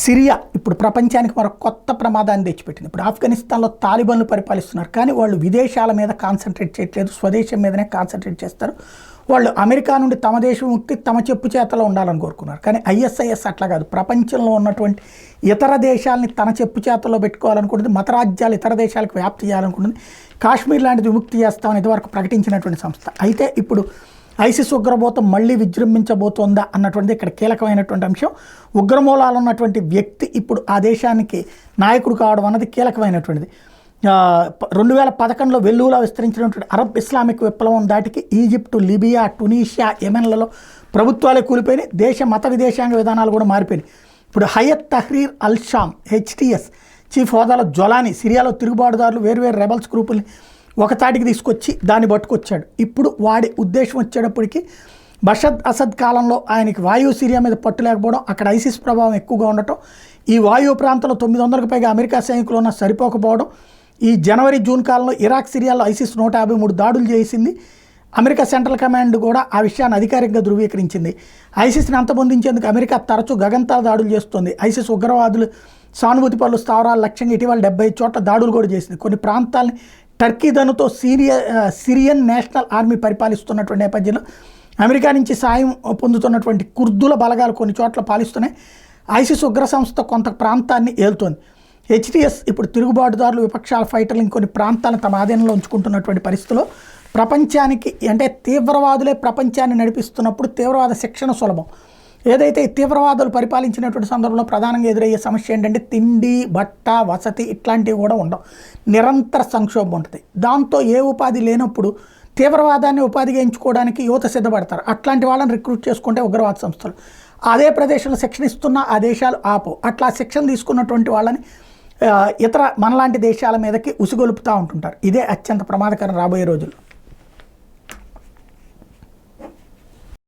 Syria ఇప్పుడు ప్రపంచానికి మరొక కొత్త ప్రమాదాన్ని తెచ్చిపెట్టింది. ఇప్పుడు ఆఫ్ఘనిస్తాన్లో తాలిబాన్లు పరిపాలిస్తున్నారు, కానీ వాళ్ళు విదేశాల మీద కాన్సన్ట్రేట్ చేయట్లేదు, స్వదేశం మీదనే కాన్సన్ట్రేట్ చేస్తారు. వాళ్ళు అమెరికా నుండి తమ దేశం ముక్తి తమ చెప్పు చేతలో ఉండాలని కోరుకున్నారు. కానీ ఐఎస్ఐఎస్ అట్లా కాదు, ప్రపంచంలో ఉన్నటువంటి ఇతర దేశాలని తన చెప్పు చేతల్లో పెట్టుకోవాలనుకుంటుంది, మతరాజ్యాలు ఇతర దేశాలకు వ్యాప్తి చేయాలనుకుంటుంది. కాశ్మీర్ లాంటిది విముక్తి చేస్తామని ఇదివరకు ప్రకటించినటువంటి సంస్థ. అయితే ఇప్పుడు ఐసిస్ ఉగ్రబోతం మళ్ళీ విజృంభించబోతోందా అన్నటువంటిది ఇక్కడ కీలకమైనటువంటి అంశం. ఉగ్రమూలాలు ఉన్నటువంటి వ్యక్తి ఇప్పుడు ఆ దేశానికి నాయకుడు కావడం అన్నది కీలకమైనటువంటిది. 2011లో వెల్లువలా విస్తరించినటువంటి అరబ్ ఇస్లామిక్ విప్లవం దాటికి ఈజిప్టు, లిబియా, టునీషియా, యెమెన్లలో ప్రభుత్వాలే కూలిపోయినాయి, దేశ మత విదేశాంగ విధానాలు కూడా మారిపోయినాయి. ఇప్పుడు Hayat Tahrir al Sham HTS chief హోదాలో జొలానీ సిరియాలో తిరుగుబాటుదారులు వేర్వేరు రెబల్స్ గ్రూపుల్ని ఒకతాటికి తీసుకొచ్చి దాన్ని పట్టుకొచ్చాడు. ఇప్పుడు వాడి ఉద్దేశం వచ్చేటప్పటికి బషద్ అసద్ కాలంలో ఆయనకి వాయువు సిరియా మీద పట్టు లేకపోవడం, అక్కడ ఐసిస్ ప్రభావం ఎక్కువగా ఉండటం, ఈ వాయువు ప్రాంతంలో 900కు పైగా అమెరికా సైనికులు ఉన్న సరిపోకపోవడం, ఈ జనవరి జూన్ కాలంలో ఇరాక్ సిరియాలో ఐసిస్ 153 దాడులు చేసింది. అమెరికా సెంట్రల్ కమాండ్ కూడా ఆ విషయాన్ని అధికారికంగా ధృవీకరించింది. ఐసిస్ని అంతమొందించేందుకు అమెరికా తరచూ గగంతల దాడులు చేస్తుంది. ఐసిస్ ఉగ్రవాదులు సానుభూతి పనులు స్థావరాల లక్ష్యంగా ఇటీవల 75 చోట్ల దాడులు కూడా చేసింది. కొన్ని ప్రాంతాలని టర్కీ దనుతో సిరియన్ నేషనల్ ఆర్మీ పరిపాలిస్తున్నటువంటి నేపథ్యంలో అమెరికా నుంచి సాయం పొందుతున్నటువంటి కుర్దుల బలగాలు కొన్ని చోట్ల పాలిస్తున్నాయి. ఐసిస్ ఉగ్ర సంస్థ కొంత ప్రాంతాన్ని ఏలుతోంది. హెచ్టిఎస్ ఇప్పుడు తిరుగుబాటుదారులు, విపక్షాల ఫైటర్లు ఇంకొన్ని ప్రాంతాలను తమ ఆధీనంలో ఉంచుకుంటున్నటువంటి పరిస్థితిలో ప్రపంచానికి అంటే తీవ్రవాదులే ప్రపంచాన్ని నడిపిస్తున్నప్పుడు తీవ్రవాద శిక్షణ సులభం. ఏదైతే తీవ్రవాదులు పరిపాలించినటువంటి సందర్భంలో ప్రధానంగా ఎదురయ్యే సమస్య ఏంటంటే తిండి, బట్ట, వసతి ఇట్లాంటివి కూడా ఉండవు, నిరంతర సంక్షోభం ఉంటుంది. దాంతో ఏ ఉపాధి లేనప్పుడు తీవ్రవాదాన్ని ఉపాధిగా ఎంచుకోవడానికి యువత సిద్ధపడతారు. అట్లాంటి వాళ్ళని రిక్రూట్ చేసుకుంటే ఉగ్రవాద సంస్థలు అదే ప్రదేశంలో శిక్షణ ఇస్తున్న ఆ దేశాలు ఆపు, అట్లా శిక్షణ తీసుకున్నటువంటి వాళ్ళని ఇతర మనలాంటి దేశాల మీదకి ఉసిగొలుపుతూ ఉంటుంటారు. ఇదే అత్యంత ప్రమాదకరం రాబోయే రోజుల్లో.